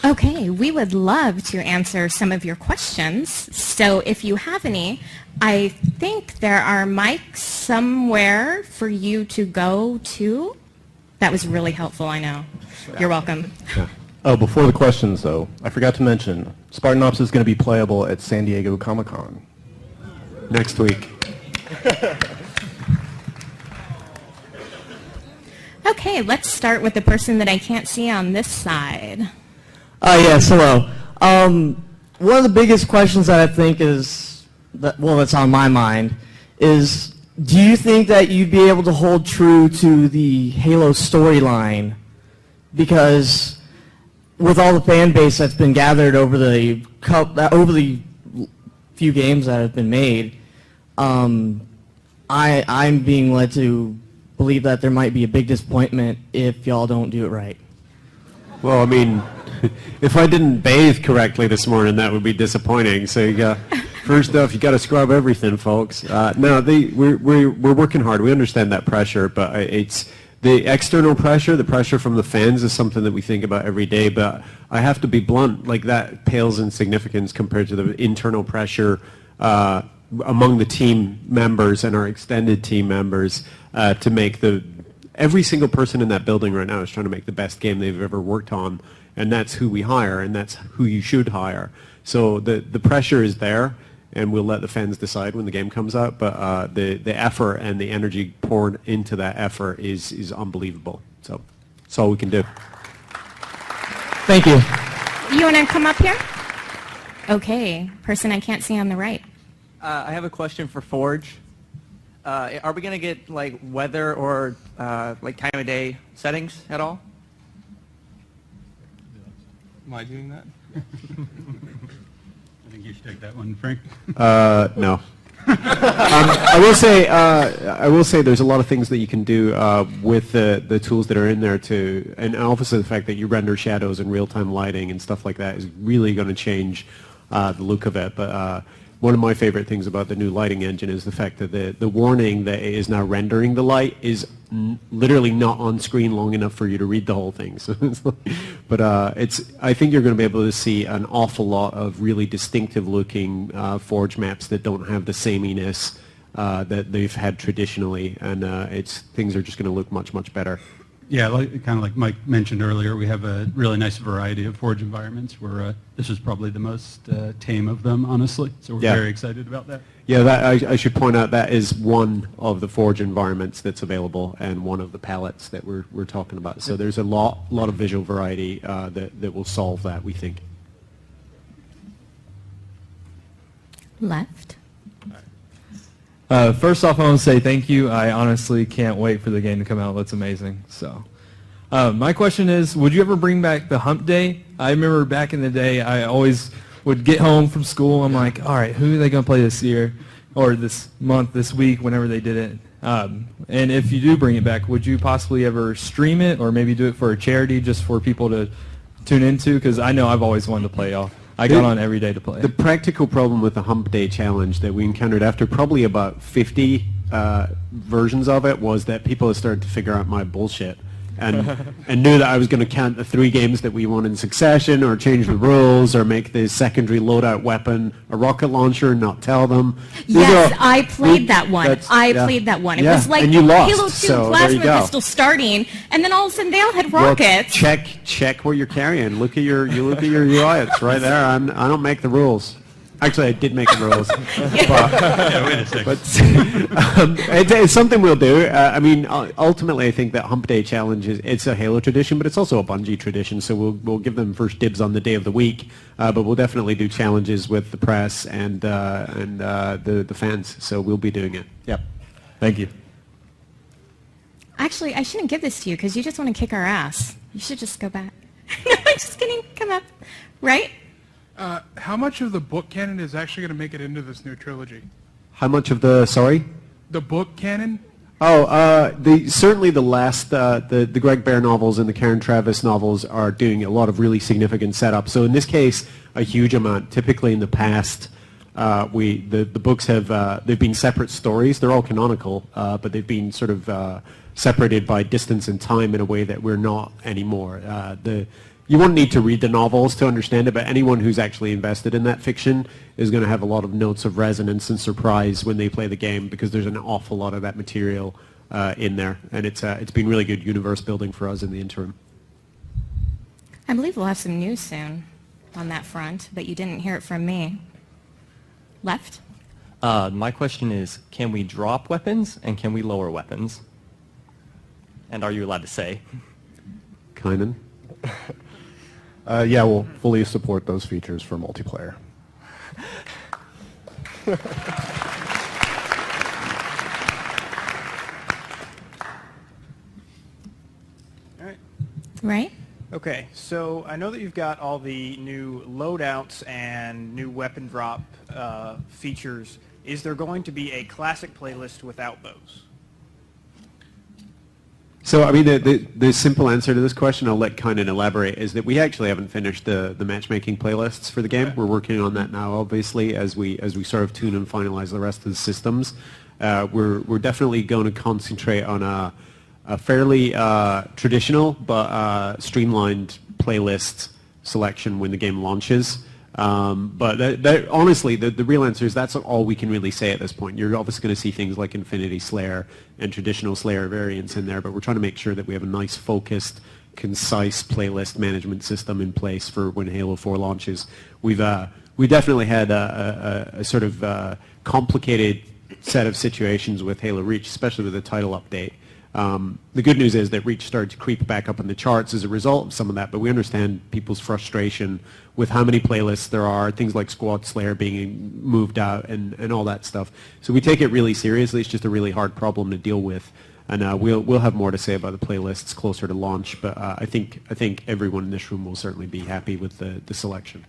Okay, we would love to answer some of your questions. So if you have any, I think there are mics somewhere for you to go to. That was really helpful, I know. You're welcome. Yeah. Oh, before the questions, though, I forgot to mention, Spartan Ops is going to be playable at San Diego Comic-Con next week. Okay, let's start with the person that I can't see on this side. Yes, hello. One of the biggest questions that I think is, that's on my mind, is do you think that you'd be able to hold true to the Halo storyline? Because with all the fan base that's been gathered over the few games that have been made, I'm being led to believe that there might be a big disappointment if y'all don't do it right. Well, I mean, if I didn't bathe correctly this morning, that would be disappointing. So you got, first off, you got to scrub everything, folks. No, we're working hard. We understand that pressure, but it's the external pressure, the pressure from the fans, is something that we think about every day. But I have to be blunt, like that pales in significance compared to the internal pressure among the team members and our extended team members to make every single person in that building right now is trying to make the best game they've ever worked on, and that's who we hire, and that's who you should hire. So the pressure is there, and we'll let the fans decide when the game comes out, but the effort and the energy poured into that effort is unbelievable. So that's all we can do. Thank you. You want to come up here? Okay, person I can't see on the right. I have a question for Forge. Are we going to get like weather or like time of day settings at all? Am I doing that? I think you should take that one, Frank. No. I will say there's a lot of things that you can do with the tools that are in there and obviously the fact that you render shadows and real-time lighting and stuff like that is really going to change the look of it. But one of my favorite things about the new lighting engine is the fact that the warning that it is now rendering the light is literally not on screen long enough for you to read the whole thing. So but I think you're going to be able to see an awful lot of really distinctive looking Forge maps that don't have the sameness that they've had traditionally, and things are just going to look much, much better. Yeah, kind of like Mike mentioned earlier, we have a really nice variety of Forge environments where this is probably the most tame of them, honestly. So we're very excited about that. Yeah, I should point out that is one of the Forge environments that's available and one of the palettes that we're talking about. So there's a lot of visual variety that will solve that, we think. Left. First off, I want to say thank you. I honestly can't wait for the game to come out. That's amazing. So, my question is, would you ever bring back the hump day? I remember back in the day, I always would get home from school. I'm like, all right, who are they going to play this year or this month, this week, whenever they did it? And if you do bring it back, would you possibly ever stream it or maybe do it for a charity just for people to tune into? Because I know I've always wanted to play y'all. I got on every day to play. The practical problem with the Hump Day Challenge that we encountered after probably about 50 versions of it was that people had started to figure out my bullshit and knew that I was going to count the 3 games that we won in succession or change the rules or make the secondary loadout weapon a rocket launcher and not tell them. Yes, I played that one. I played that one. It was like and you lost, Halo 2 so plasma pistol starting, and then all of a sudden they all had rockets. Well, check what you're carrying. Look at your UI. It's right there. I don't make the rules. Actually, I did make the rules. But it's something we'll do. I mean, ultimately, I think that Hump Day Challenge it's a Halo tradition, but it's also a Bungie tradition. So we'll give them first dibs on the day of the week. But we'll definitely do challenges with the press and the fans. So we'll be doing it. Yep. Thank you. Actually, I shouldn't give this to you because you just want to kick our ass. You should just go back. No, I'm just kidding. Come up. Right? How much of the book canon is actually going to make it into this new trilogy? How much of the, sorry? The book canon? Oh, certainly the last, the Greg Bear novels and the Karen Travis novels are doing a lot of really significant setup. So in this case, a huge amount. Typically in the past, the books have, they've been separate stories. They're all canonical, but they've been sort of separated by distance and time in a way that we're not anymore. you won't need to read the novels to understand it, but anyone who's actually invested in that fiction is going to have a lot of notes of resonance and surprise when they play the game, because there's an awful lot of that material in there, and it's been really good universe building for us in the interim. I believe we'll have some news soon on that front, but you didn't hear it from me. Left? My question is, can we drop weapons and can we lower weapons? And are you allowed to say? Kynan? Yeah, we'll fully support those features for multiplayer. All right. Right? Okay, so I know that you've got all the new loadouts and new weapon drop features. Is there going to be a classic playlist without those? So, I mean, the simple answer to this question, I'll let Kynan elaborate, is that we actually haven't finished the matchmaking playlists for the game. We're working on that now, obviously, as we sort of tune and finalize the rest of the systems. We're definitely going to concentrate on a fairly traditional but streamlined playlist selection when the game launches. But honestly, the real answer is that's all we can really say at this point. You're obviously going to see things like Infinity Slayer and traditional Slayer variants in there, but we're trying to make sure that we have a nice, focused, concise playlist management system in place for when Halo 4 launches. We definitely had a sort of complicated set of situations with Halo Reach, especially with the title update. The good news is that Reach started to creep back up in the charts as a result of some of that, but we understand people's frustration with how many playlists there are, things like Squad Slayer being moved out and all that stuff. So we take it really seriously. It's just a really hard problem to deal with, and we'll have more to say about the playlists closer to launch, but I think everyone in this room will certainly be happy with the selection.